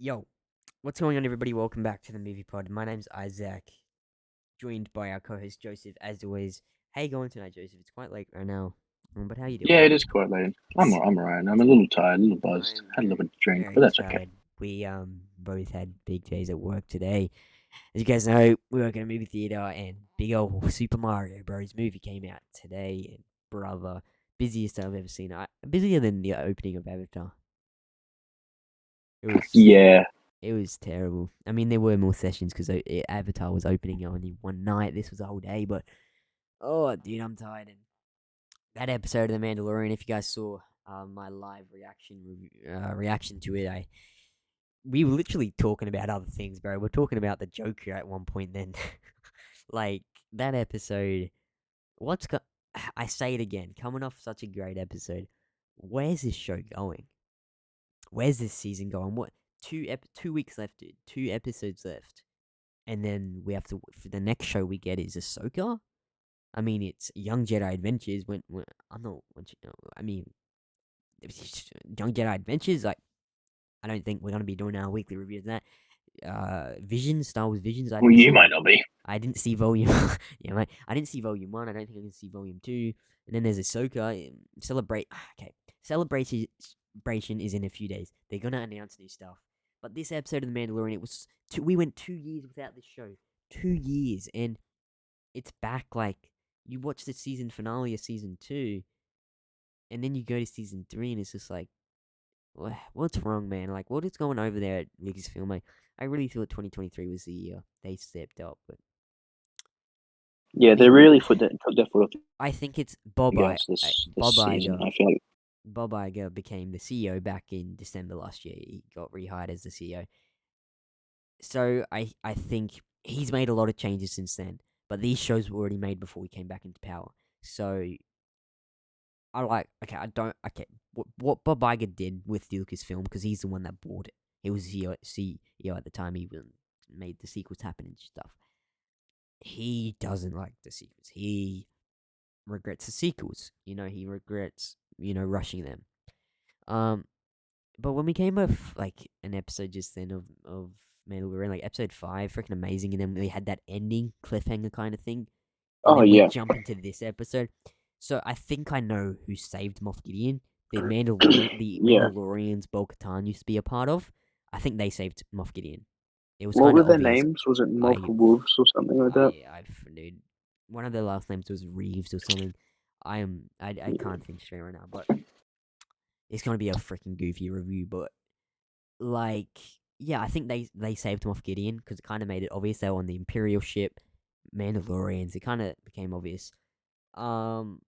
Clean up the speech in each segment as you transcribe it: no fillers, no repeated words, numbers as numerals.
Yo, what's going on, everybody? Welcome back to the Movie Pod. My name's Isaac, joined by our co-host Joseph, as always. How you going tonight, Joseph? It's quite late right now, but how you Yeah, doing? it is quite late. I'm alright. I'm a little tired, a little buzzed. I'm Had a little bit to drink, very but that's okay. tired. We both had big days at work today. As you guys know, we work in a movie theater, and big old Super Mario Bros. Movie came out today, and brother, busiest I've ever seen. Busier than the opening of Avatar. It was Yeah, It was terrible. I mean, there were more sessions because Avatar was opening only one night. This was a whole day, but oh, dude, I'm tired. And that episode of The Mandalorian, if you guys saw my live reaction to it, we were literally talking about other things, bro. We're talking about the Joker at one point. Then, like that episode, what's go- I say it again, coming off such a great episode. Where's this show going? Where's this season going? What 2 weeks left, dude? 2 episodes left. And then we have to for the next show we get is Ahsoka. I mean, it's Young Jedi Adventures. When I'm not, I mean, Young Jedi Adventures. Like, I don't think we're gonna be doing our weekly reviews of that. Visions, Star Wars Visions. I well, didn't you see. might not be. I didn't see Volume. Yeah, mate. I didn't see Volume 1. I don't think I can see Volume 2. And then there's Ahsoka. Celebrate. Okay, celebration is in a few days. They're gonna announce new stuff. But this episode of The Mandalorian, it was we went 2 years without this show. 2 years, and it's back. Like, you watch the season finale of season 2, and then you go to season 3, and it's just like, what's wrong, man? Like, what is going over there at Lucasfilm? I really thought 2023 was the year they stepped up, but I Yeah, they mean, really took their foot off I think it's the gas this Bob season. Iger. I feel like, Bob Iger became the CEO back in December last year. He got rehired as the CEO. So I think he's made a lot of changes since then. But these shows were already made before he came back into power. So what Bob Iger did with Lucasfilm, because he's the one that bought it. He was CEO at the time. He made the sequels happen and stuff. He doesn't like the sequels. He regrets the sequels. He regrets rushing them. Um, but when we came off like an episode just then of Mandalorian, like episode 5, freaking amazing, and then we had that ending cliffhanger kind of thing, and oh then we yeah, jump into this episode. So I think I know who saved Moff Gideon. The yeah. Mandalorians Bo-Katan used to be a part of. I think they saved Moff Gideon. It was What kind were of their obvious. names? Was it I Multiple Wolves or something like that? dude, one of their last names was Reeves or something. I can't think straight right now, but it's gonna be a freaking goofy review. But like, yeah, I think they saved Moff Gideon because it kind of made it obvious they were on the Imperial ship, Mandalorians. It kind of became obvious. Um,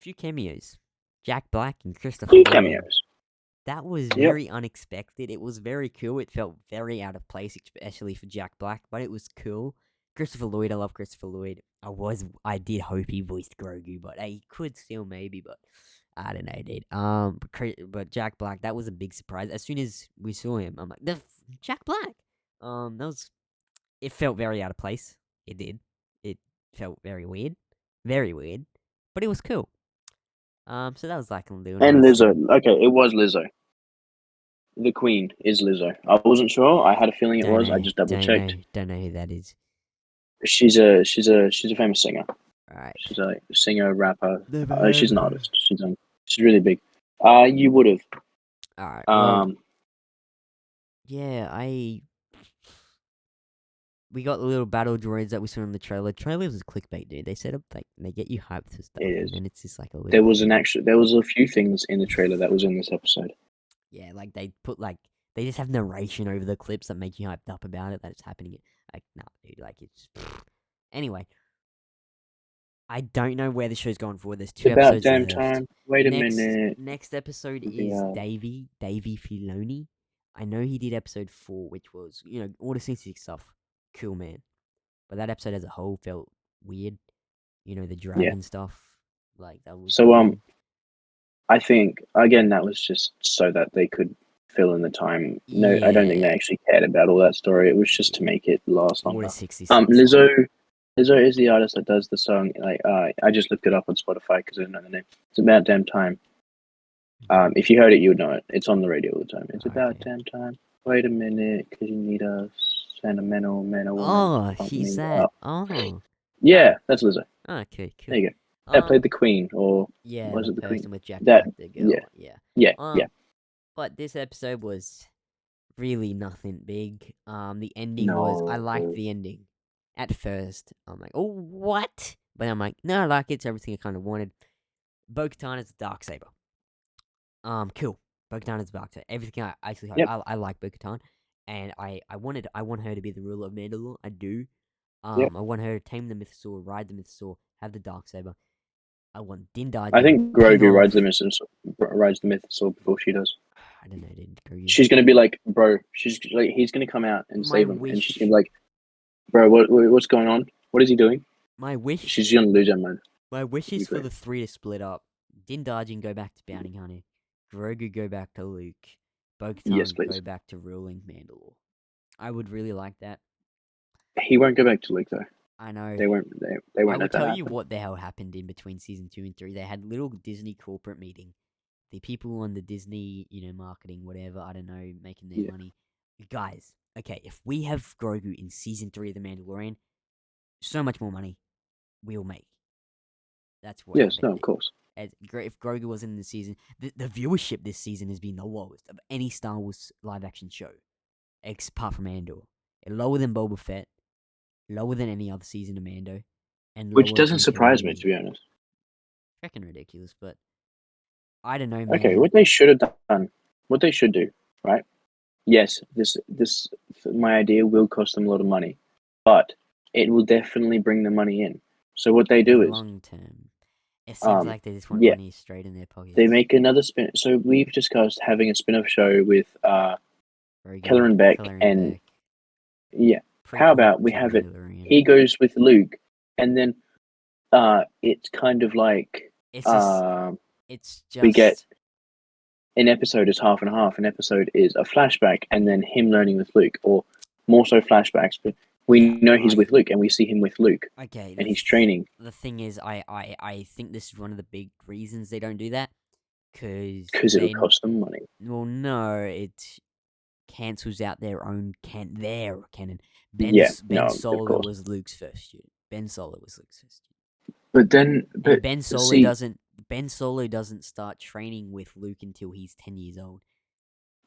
few cameos, Jack Black and Christopher Few Lloyd. cameos. That was Yep. very unexpected. It was very cool. It felt very out of place, especially for Jack Black, but it was cool. Christopher Lloyd, I love Christopher Lloyd. I did hope he voiced Grogu, but he could still maybe, but I don't know, dude. But Jack Black, that was a big surprise. As soon as we saw him, I'm like, Jack Black. That was. It felt very out of place. It did. It felt very weird, but it was cool. So that was like a little And nice Lizzo. thing. Okay, it was Lizzo. The Queen is Lizzo. I wasn't sure. I had a feeling it Don't was. I know, just double checked. don't know who that is. She's a famous singer. Alright. She's a singer, rapper. Never heard She's an of her. artist. She's really big. You would have. Alright, well, Um, yeah, we got the little battle droids that we saw in the trailer. Trailer was clickbait, dude. They set up, like, they get you hyped for stuff, it and is. then it's just like a There little was thing. there was a few things in the trailer that was in this episode. Yeah, like, they just have narration over the clips that make you hyped up about it, that it's happening. Like, nah, dude, like, it's. Anyway, I don't know where the show's going forward. There's It's 2 about episodes damn left. time. Wait a Next minute. next episode is The Davey Filoni. I know he did episode 4, which was, Order 66 stuff. Cool, man. But that episode as a whole felt weird. The yeah. dragon stuff. Like, that was So weird. I think again that was just so that they could fill in the time. No, I don't think they Yeah. actually cared about all that story. It was just to make it last Order longer. 66. Lizzo is the artist that does the song. Like I just looked it up on Spotify because I didn't know the name. It's about damn time. If you heard it, you would know it. It's on the radio all the time. It's about Okay. damn time. Wait a minute, cause you need a sentimental man or woman to Oh, pump she's me that. up. Oh. Yeah, Ah. that's Lizzo. Okay, There cool. you go. That Um, played the Queen, or yeah, was the it the Queen? person with Jack That, Black, the yeah, girl. Yeah. yeah, yeah. Um, but this episode was really nothing big. The ending was I liked No, the ending. At first, I'm like, oh what? But I'm like, no, I like it. It's everything I kind of wanted. Bo-Katan is the Darksaber. Cool. Bo-Katan is the Darksaber. Everything I actually yep, I like Bo-Katan, and I want her to be the ruler of Mandalore. I do. yep. I want her to tame the Mythosaur, ride the Mythosaur, have the Darksaber. I want Din I Djarin think ping Grogu off. rides the Mythosaur before she does. I don't know, dude. Grogu. She's gonna be like, bro. She's like, he's gonna come out and My save him, and she's gonna wish, be like, bro, what's going on? What is he doing? my wish She's gonna lose her mind. My wish It'd be is for great. the three to split up. Din Djarin go back to bounty hunting. Grogu go back to Luke. Yes, Bo-Katan go please. back to ruling Mandalore. I would really like that. He won't go back to Luke though. I know. They won't. They I won't will let that tell you happen. what the hell happened in between season 2 and 3. They had little Disney corporate meeting. The people on the Disney, marketing, whatever, I don't know, making their Yeah. money. Guys, okay, if we have Grogu in season 3 of The Mandalorian, so much more money we'll make. That's what Yes. No. happened. Of course. If Grogu wasn't in the season, the viewership this season has been the lowest of any Star Wars live action show, apart from Andor. Lower than Boba Fett, lower than any other season of Mando, and Which lower doesn't than surprise me, to Kenobi. be honest. Freaking ridiculous, but I don't know, Okay, man. what they should have done, what they should do, right? Yes, this my idea will cost them a lot of money, but it will definitely bring the money in. So what they In the do is, long term, it seems like they just want yeah, money straight in their they pockets. make another spin. So we've discussed having a spin-off show with Grogu, Keller Beck, Color and and Beck, yeah, how prequel about we to the have it? Mandalorian. He goes with Luke, and then it's kind of like It's just, uh, it's we get just an episode is half and half. An episode is a flashback, and then him learning with Luke, or more so flashbacks. But yeah. we know he's with Luke, and we see him with Luke, Okay, and he's training the thing is, I think this is one of the big reasons they don't do that, because because it'll cost them money. well, no, it cancels out their canon. Yeah, Ben no, of Solo course. was Luke's first student. Ben Solo was Luke's first student, But then, and but see, Ben Solo doesn't start training with Luke until he's 10 years old,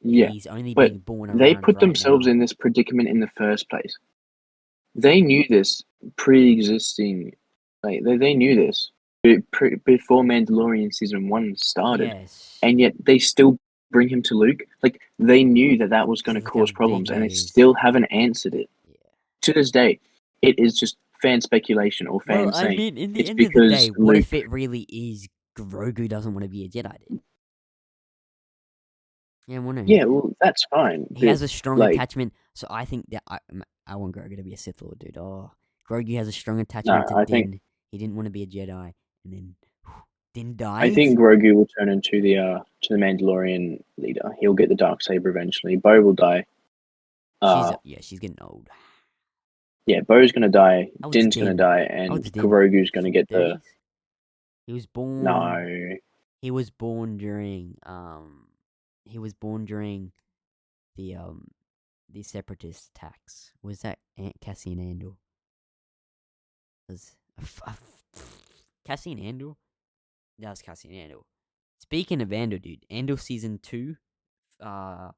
and yeah, he's only but being born they around put right themselves now. in this predicament in the first place. They knew this pre-existing, like they knew this before Mandalorian season 1 started, Yes, and yet they still bring him to Luke. Like they knew that was going to because look how cause big problems, that and they is. still haven't answered it Yeah. to this day. It is just fan speculation or Well, fans I saying mean, in the it's end of the day, because what Luke. if it really is Grogu doesn't want to be a Jedi? Then? Yeah, I'm wondering. Yeah, well, that's fine, He but has a strong like, attachment, so I think that I want Grogu to be a Sith Lord, dude. Oh, Grogu has a strong no, attachment to I think Din. He didn't want to be a Jedi, and then Din I dies. think Grogu will turn into the Mandalorian leader. He'll get the dark saber eventually. Bo will die. Uh, She's getting old. yeah, Bo's gonna die. How old's Din's gonna Din? die, How and old's Din? Grogu's gonna get the 30s. He was born. no. He was born during He was born during the the separatist attacks. Was that Aunt Cassian Andor? Was Cassian Andor? That was Cassian Andor. Speaking of Andor, dude, Andor season 2. Uh,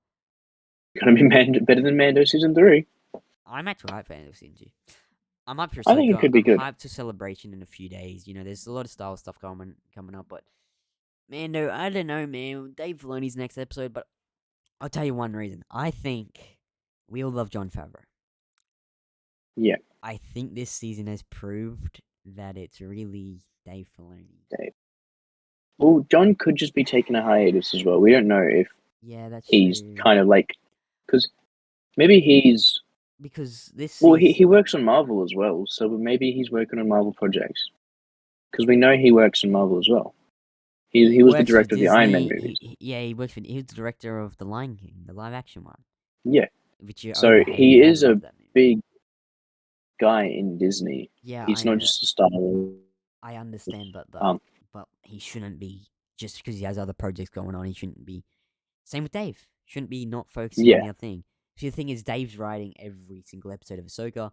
Gonna be better than Mando season 3. I'm actually hyped for Andor season 2. I'm hyped for I think it Ahsoka. could be I'm good. hyped to Celebration in a few days. There's a lot of Star Wars stuff coming up, but Mando, I don't know, man. Dave Filoni's next episode, but I'll tell you one reason. I think we all love John Favreau. Yeah, I think this season has proved that it's really Dave Filoni. Dave. Well, John could just be taking a hiatus as well. We don't know if Yeah, that's he's true. kind of like because maybe he's Because this well, season, he works on Marvel as well, so maybe he's working on Marvel projects because we know he works on Marvel as well. He was the works for director of the Iron Man Disney. movies. He works for. He was the director of The Lion King, the live action one, Yeah, which you so he overhated. I is a love that movie. big guy in Disney. Yeah, He's I not know. just a Star Wars. I understand, but Um, he shouldn't be just because he has other projects going on, he shouldn't be. Same with Dave. Shouldn't be not focusing on Yeah. the other thing. See, the thing is, Dave's writing every single episode of Ahsoka,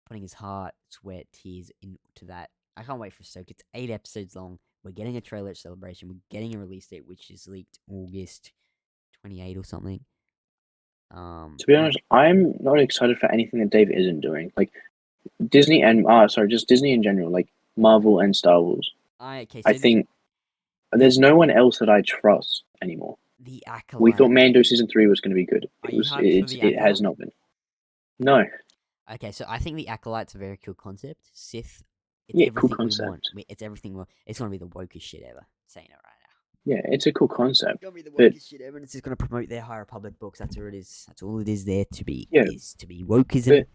putting his heart, sweat, tears into that. I can't wait for Ahsoka. It's 8 episodes long. We're getting a trailer at Celebration. We're getting a release date, which is leaked August 28 or something. To be honest, I'm not excited for anything that Dave isn't doing. Like Disney and just Disney in general, like Marvel and Star Wars. Okay, I so think there's no one else that I trust anymore. the We thought Acolyte. Mando season 3 was going to be good. Are you hyped for the It has Acolyte? not been. No. Okay, so I think the Acolyte's a very cool concept. Sith, it's Yeah, cool everything we want. concept. It's everything. It's gonna be the wokest shit ever. Saying it right now. Yeah, it's a cool concept. It's gonna be the But wokest shit ever, and it's just gonna promote their High Republic books. That's all it is. That's all it is there to be. Yeah, Is to be wokeism.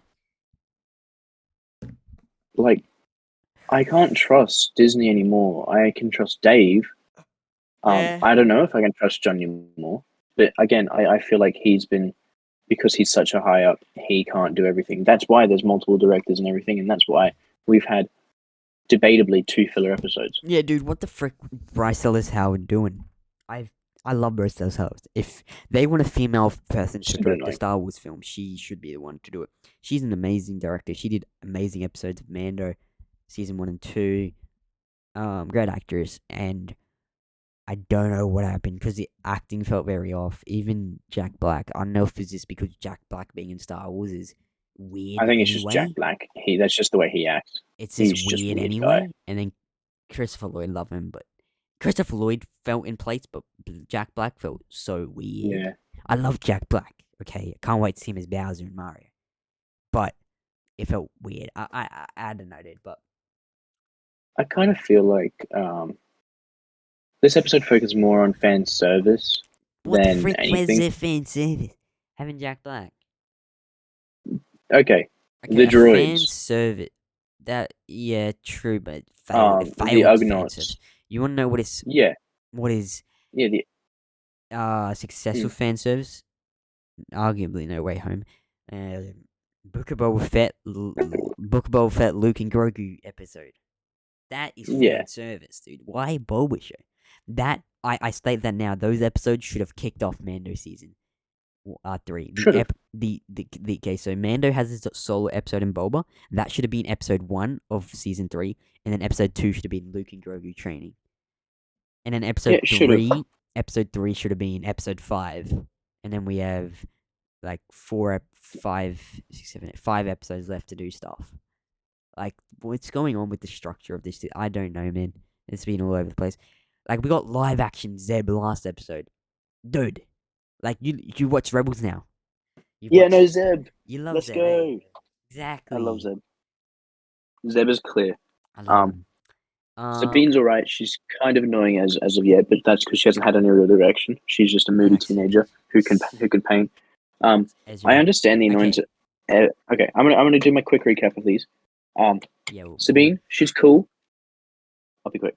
like I can't trust Disney anymore. I can trust Dave. Yeah. I don't know if I can trust John anymore. But again, I feel like because he's such a high up, he can't do everything. That's why there's multiple directors and everything, and that's why we've had debatably 2 filler episodes. Yeah, dude. What the frick, Bryce Dallas Howard doing? I love Bryce Dallas Howard. If they want a female person to Super direct a annoying. Star Wars film, she should be the one to do it. She's an amazing director. She did amazing episodes of Mando, season 1 and 2. Great actress, and I don't know what happened because the acting felt very off. Even Jack Black. I don't know if it's just because Jack Black being in Star Wars is weird. I think it's anyway. just Jack Black. That's just the way he acts. It's He's just just weird weird anyway. guy. And then Christopher Lloyd, love him, but Christopher Lloyd felt in place, but Jack Black felt so weird. Yeah. I love Jack Black. Okay, I can't wait to see him as Bowser and Mario, but it felt weird. I don't know, dude, but I kind of feel like this episode focused more on fan service what the than frick? Where's anything. their fan service? Having Jack Black. Okay, Okay, the a fan droids. service. That yeah, true, but it The failed fan Ugnaughts. service. You want to know what is Yeah, the successful fan service? Arguably, No Way Home. Book of Boba Fett, Book of Boba Fett, Luke and Grogu episode. That is fan Yeah. service, dude. Why Boba show? That I state that now. Those episodes should have kicked off Mando season 3. Should've. Okay, so Mando has his solo episode in Boba. That should have been episode 1 of season 3, and then episode 2 should have been Luke and Grogu training. And then episode it should've. 3 should have been episode 5, and then we have like 5 episodes left to do stuff. Like, what's going on with the structure of this? I don't know, man. It's been all over the place. Like, we got live action Zeb last episode, dude. Like, you watch Rebels now. Zeb. You love Let's Zeb. go. Eh? Exactly. I love Zeb. Zeb is clear. I love him. Sabine's alright. She's kind of annoying as of yet, but that's because she hasn't had any real direction. She's just a moody teenager who can paint. I understand the annoyance. Okay, I'm gonna do my quick recap of these. Sabine, she's cool. I'll be quick.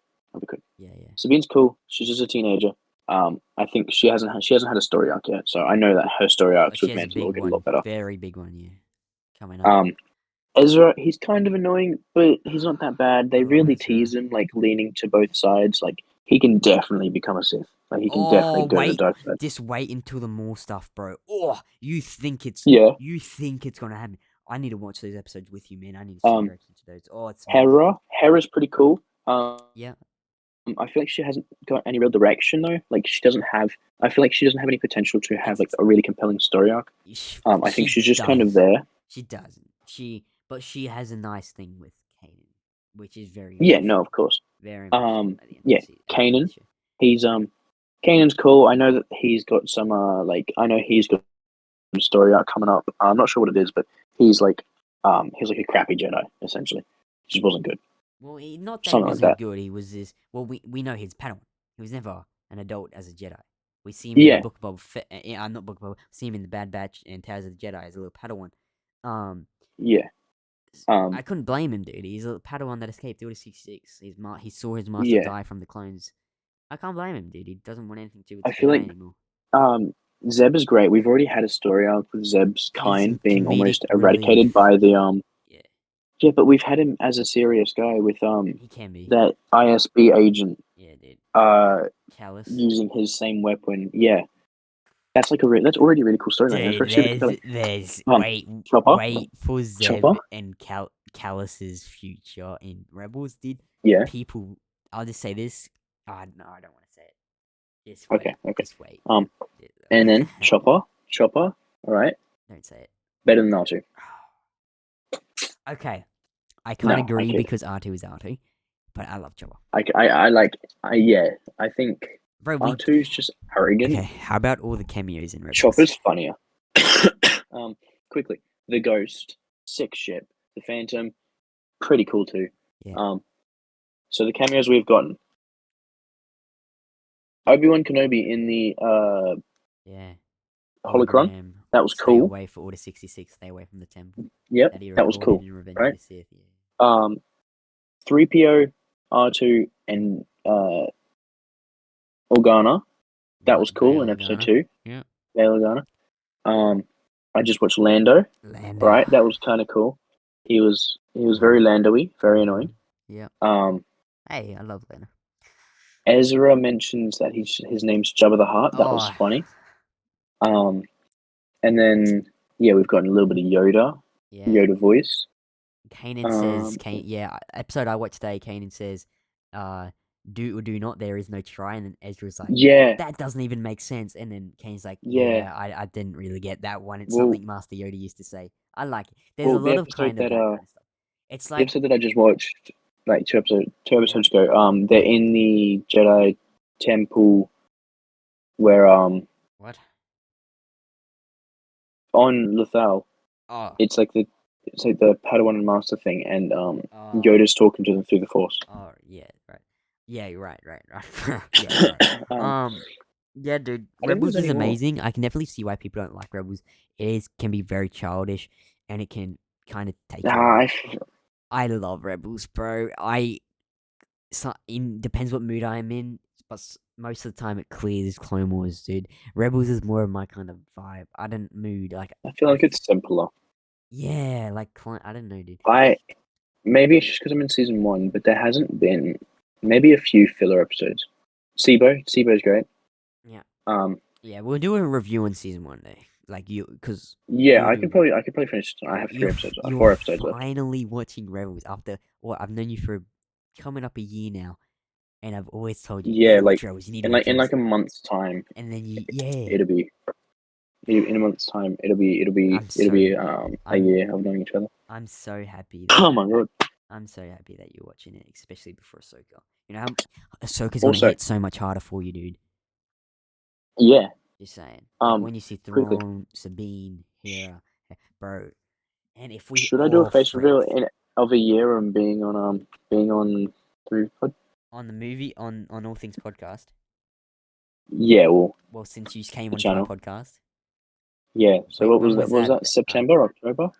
Yeah. Sabine's cool. She's just a teenager. I think she hasn't had a story arc yet, so I know that her story arcs with Mandalore will get a lot better. Very big one, yeah. Coming up. Ezra, he's kind of annoying, but he's not that bad. They really tease him, like leaning to both sides. Like he can definitely become a Sith. Like he can definitely go to the dark side. Just wait until the more stuff, bro. Oh, you think it's gonna happen? I need to watch these episodes with you, man. I need to see your reaction to those. Oh, it's Hera's pretty cool. Yeah. I feel like she hasn't got any real direction though. Like I feel like she doesn't have any potential to have like a really compelling story arc. I think she's just kind of there. She doesn't. But she has a nice thing with Kanan, which is very no, of course. very Kanan. He's Kanan's cool. I know that he's got some I know he's got a story arc coming up. I'm not sure what it is, but he's like a crappy Jedi essentially. He just wasn't good. Well, not that Something he wasn't like that. good. He was this. Well, we know he's Padawan. He was never an adult as a Jedi. We see him in the Book of Boba Fett. Not Book of Boba. See him in the Bad Batch and Tales of the Jedi as a little Padawan. I couldn't blame him, dude. He's a Padawan that escaped Order 66. He saw his master die from the clones. I can't blame him, dude. He doesn't want anything to do with the Jedi anymore. Zeb is great. We've already had a story arc with Zeb's kind being almost eradicated by the Yeah, but we've had him as a serious guy with he can be that ISB agent. Yeah, dude. Chalice. using his same weapon. Yeah, that's like that's already a really cool storyline. That's Dude, super compelling. there's Chopper, wait for Chopper. Zeb and Callus's future in Rebels. Did Yeah. people? I'll just say this. No, I don't want to say it. Just Okay. wait. Okay. Just wait. And then Chopper. All right. Don't say it. Better than R2. Okay, I can't No, I agree kid. because R2 is R2, but I love Chopper. I like. Yeah. I think Bro, R2 is just arrogant. Okay, how about all the cameos in Rebels? Chopper's funnier. Quickly, the Ghost, sick ship. The Phantom, pretty cool too. Yeah. So the cameos we've gotten: Obi-Wan Kenobi in the Yeah. holocron. That was Stay cool. away for Order 66. Stay away from the temple. Yep, that was cool. In Revenge right? of the Sith. Yeah. 3PO, R2, and Organa. That was cool in episode 2. Yeah. Bail Organa. I just watched Lando. Right, that was kind of cool. He was very Lando-y, very annoying. Yeah. Hey, I love Lando. Ezra mentions that his name's Jabba the Hutt. That was funny. And then we've gotten a little bit of Yoda. Yeah. Yoda voice. Kanan says, episode I watched today, Kanan says, do or do not, there is no try. And then Ezra's like, that doesn't even make sense. And then Kanan's like, I didn't really get that one. It's something Master Yoda used to say. I like it. There's a lot of kind of stuff. It's like the episode that I just watched, like two episodes ago. They're in the Jedi temple where what? On Lothal. Oh. It's like the Padawan and Master thing, and Yoda's talking to them through the Force. Oh yeah, right. Yeah, right. Yeah, right. Yeah, dude. Rebels is amazing. I can definitely see why people don't like Rebels. Can be very childish, and it can kind of take. I love Rebels, bro. Depends what mood I'm in, but most of the time it clears Clone Wars, dude. Rebels is more of my kind of vibe. I don't mood like. I feel like it's simpler. Yeah, like I don't know, dude. Maybe it's just because I'm in season 1, but there hasn't been maybe a few filler episodes. Sibo's great. Yeah. Yeah, we'll do a review on season 1 day. Like because I could probably finish. I have 4 episodes left. Finally watching Rebels after I've known you for coming up a year now, and I've always told you, you need to watch Rebels. You need to watch Rebels. In like a month's time. And then it'll be in a month's time. It'll be a year of knowing each other. I'm so happy. Oh my god. I'm so happy that you're watching it, especially before Ahsoka. You know, Ahsoka's gonna hit so much harder for you, dude. Yeah. Just saying. Like when you see Thrawn, Sabine, Hera, bro. And if we should I do a face reveal of a year and being on Pod? On the movie on All Things Podcast? Yeah, well since you came onto our podcast. Yeah. So what was that? Was that September, October?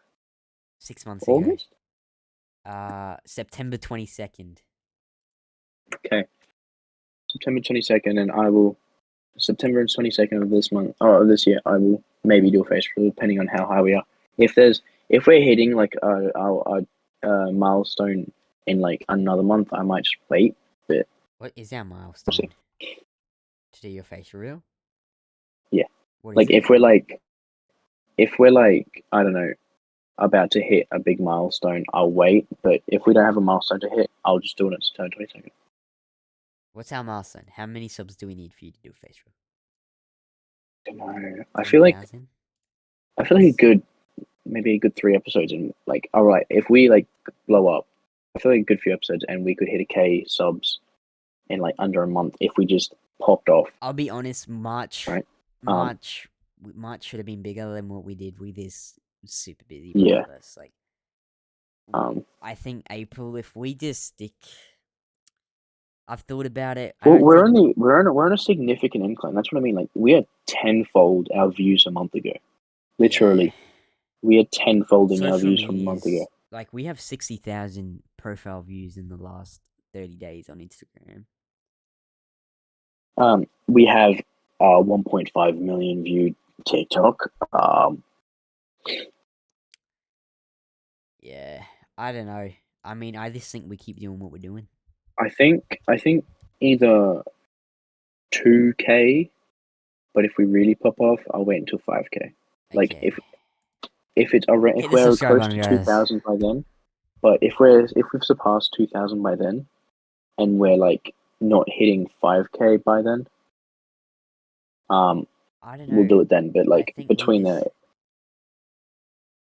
6 months August? ago. September 22nd. Okay. September 22nd, and I will September 22nd of this month or this year. I will maybe do a face reveal depending on how high we are. If we're hitting like our milestone in like another month, I might just wait. But what is our milestone? To do your face reveal? Yeah. Like if we're like I don't know, about to hit a big milestone, I'll wait. But if we don't have a milestone to hit, I'll just do it on September 22nd. What's our milestone? How many subs do we need for you to do a face reveal? I don't know. I feel like maybe a good 3 episodes, and like, all right, if we like blow up, I feel like a good few episodes, and we could hit a K subs in like under a month if we just popped off. I'll be honest, March should have been bigger than what we did. We this super busy. Yeah. Like, I think April, if we just stick. I've thought about it. Well, we're on a significant incline. That's what I mean. Like we had 10-fold our views a month ago. Literally, we had 10-folding our views from a month ago. Like we have 60,000 profile views in the last 30 days on Instagram. We have 1.5 million viewed TikTok. Yeah, I don't know. I mean, I just think we keep doing what we're doing. I think either 2K, but if we really pop off, I'll wait until 5K. Like Okay. if it's around, Hit if the we're subscribe close button, to guys. 2,000 by then, but if we've surpassed 2,000 by then, and we're like not hitting 5K by then, I don't we'll know. do it then. But I like think we between just,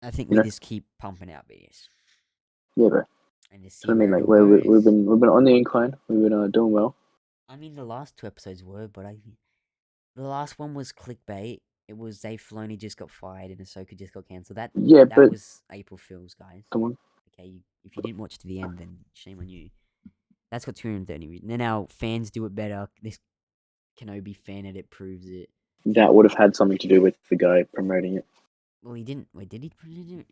the, we you know, just keep pumping out videos yeah, bro. and just So see I mean, where it like all we've goes. been on the incline. We've been doing well. I mean, the last 2 episodes were, but the last one was clickbait. It was Dave Filoni just got fired and Ahsoka just got cancelled. Yeah, That but was April Fools, guys. come on, Okay, if you didn't watch to the end, then shame on you. That's got 230 views. And then our fans do it better. This Kenobi fan edit proves it. that would have had something to do with the guy promoting it. Well, he didn't. Wait, did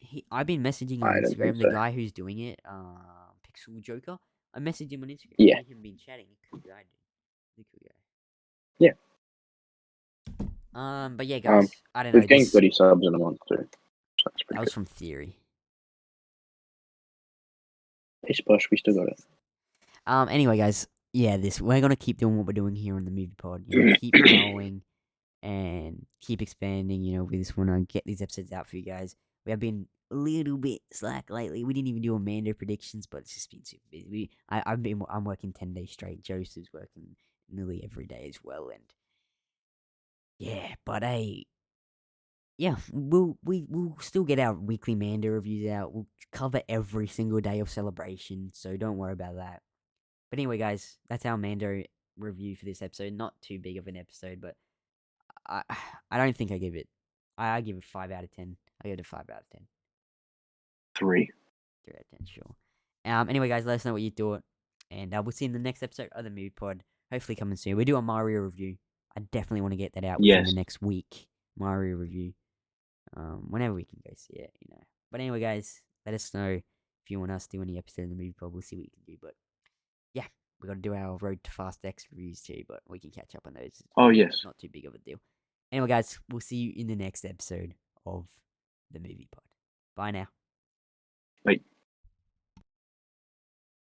he? I've been messaging him on I don't think Instagram. The so. guy who's doing it, Pixel Joker. I messaged him on Instagram. Yeah, Me and him been chatting. Cool guy, dude. He's a cool guy. yeah. But yeah, guys. I don't know. We've gained 30 subs in a month too, so that's That pretty was good. from Theory. Pish posh, we still got it. Anyway, guys. Yeah, we're gonna keep doing what we're doing here on the movie pod. You know, keep growing and keep expanding. You know, with this one, I get these episodes out for you guys. We have been a little bit slack lately. We didn't even do Amanda predictions, but it's just been super busy. I'm working 10 days straight. Joseph's working nearly every day as well, and yeah, but hey, yeah, we'll still get our weekly Manda reviews out. We'll cover every single day of celebration, so don't worry about that. But anyway, guys, that's our Mando review for this episode. Not too big of an episode, but I I don't think I give it. I give it 5 out of 10. I give it a 5 out of 10. 3. 3 out of 10, sure. Anyway, guys, let us know what you thought, and we'll see you in the next episode of the Movie Pod. Hopefully, coming soon. We do a Mario review. I definitely want to get that out within the Yes. next week. Mario review. Whenever we can go see it, you know. But anyway, guys, let us know if you want us to do any episode in the Movie Pod. We'll see what we can do. But yeah, we got to do our Road to Fast X reviews too, but we can catch up on those. Oh yes. Not too big of a deal. Anyway, guys, we'll see you in the next episode of the Movie Pod. Bye now. Bye.